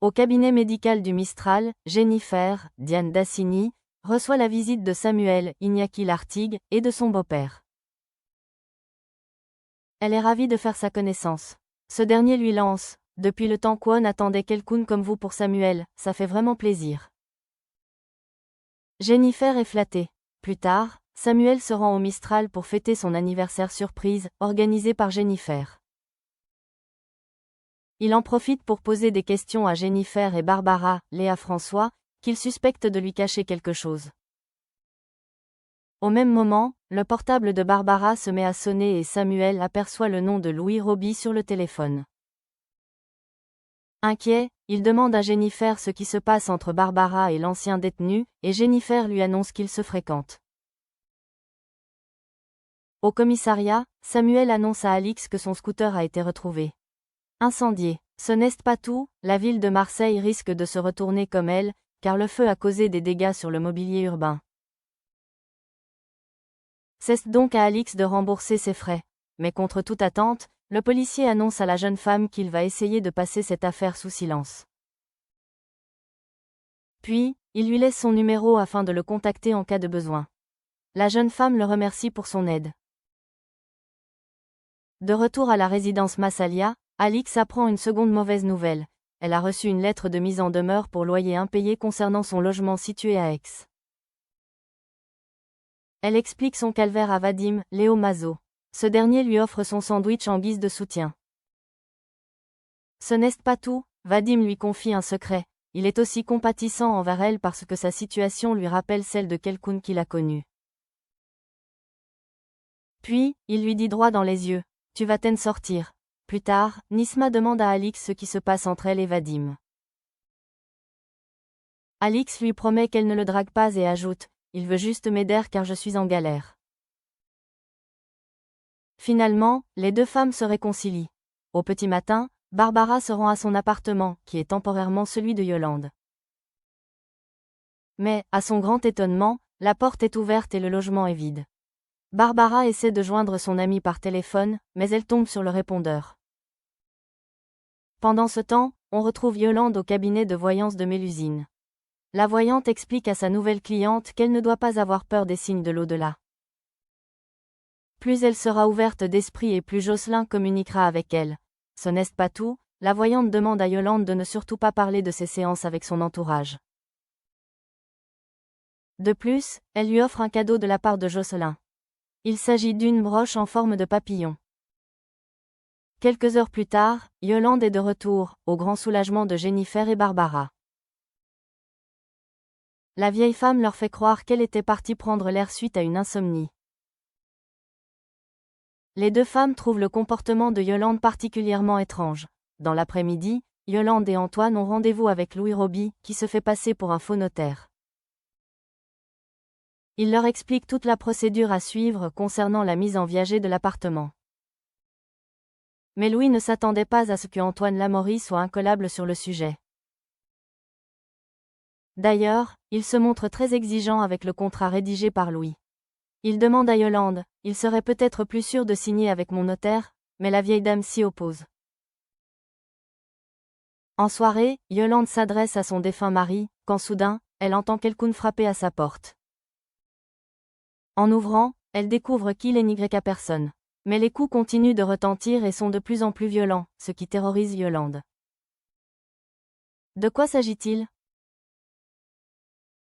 Au cabinet médical du Mistral, Jennifer, Diane Dassini, reçoit la visite de Samuel, Iñaki Lartigue, et de son beau-père. Elle est ravie de faire sa connaissance. Ce dernier lui lance: « Depuis le temps qu'on attendait quelqu'un comme vous pour Samuel, ça fait vraiment plaisir. » Jennifer est flattée. Plus tard, Samuel se rend au Mistral pour fêter son anniversaire surprise, organisé par Jennifer. Il en profite pour poser des questions à Jennifer et Barbara, Léa François, qu'il suspecte de lui cacher quelque chose. Au même moment, le portable de Barbara se met à sonner et Samuel aperçoit le nom de Louis Roby sur le téléphone. Inquiet, il demande à Jennifer ce qui se passe entre Barbara et l'ancien détenu, et Jennifer lui annonce qu'ils se fréquentent. Au commissariat, Samuel annonce à Alix que son scooter a été retrouvé incendié. Ce n'est pas tout, la ville de Marseille risque de se retourner comme elle, car le feu a causé des dégâts sur le mobilier urbain. C'est donc à Alix de rembourser ses frais. Mais contre toute attente, le policier annonce à la jeune femme qu'il va essayer de passer cette affaire sous silence. Puis, il lui laisse son numéro afin de le contacter en cas de besoin. La jeune femme le remercie pour son aide. De retour à la résidence Massalia, Alix apprend une seconde mauvaise nouvelle. Elle a reçu une lettre de mise en demeure pour loyer impayé concernant son logement situé à Aix. Elle explique son calvaire à Vadim, Léo Mazo. Ce dernier lui offre son sandwich en guise de soutien. Ce n'est pas tout, Vadim lui confie un secret. Il est aussi compatissant envers elle parce que sa situation lui rappelle celle de quelqu'un qu'il a connu. Puis, il lui dit droit dans les yeux: « Tu vas t'en sortir. » Plus tard, Nisma demande à Alix ce qui se passe entre elle et Vadim. Alix lui promet qu'elle ne le drague pas et ajoute: « Il veut juste m'aider car je suis en galère. » Finalement, les deux femmes se réconcilient. Au petit matin, Barbara se rend à son appartement, qui est temporairement celui de Yolande. Mais, à son grand étonnement, la porte est ouverte et le logement est vide. Barbara essaie de joindre son amie par téléphone, mais elle tombe sur le répondeur. Pendant ce temps, on retrouve Yolande au cabinet de voyance de Mélusine. La voyante explique à sa nouvelle cliente qu'elle ne doit pas avoir peur des signes de l'au-delà. Plus elle sera ouverte d'esprit et plus Jocelyn communiquera avec elle. Ce n'est pas tout, la voyante demande à Yolande de ne surtout pas parler de ses séances avec son entourage. De plus, elle lui offre un cadeau de la part de Jocelyn. Il s'agit d'une broche en forme de papillon. Quelques heures plus tard, Yolande est de retour, au grand soulagement de Jennifer et Barbara. La vieille femme leur fait croire qu'elle était partie prendre l'air suite à une insomnie. Les deux femmes trouvent le comportement de Yolande particulièrement étrange. Dans l'après-midi, Yolande et Antoine ont rendez-vous avec Louis Roby, qui se fait passer pour un faux notaire. Il leur explique toute la procédure à suivre concernant la mise en viager de l'appartement. Mais Louis ne s'attendait pas à ce que Antoine Lamourie soit incollable sur le sujet. D'ailleurs, il se montre très exigeant avec le contrat rédigé par Louis. Il demande à Yolande: « Il serait peut-être plus sûr de signer avec mon notaire ?» Mais la vieille dame s'y oppose. En soirée, Yolande s'adresse à son défunt mari, quand soudain, elle entend quelqu'un frapper à sa porte. En ouvrant, elle découvre qu'il n'est qu'à personne. Mais les coups continuent de retentir et sont de plus en plus violents, ce qui terrorise Yolande. De quoi s'agit-il ?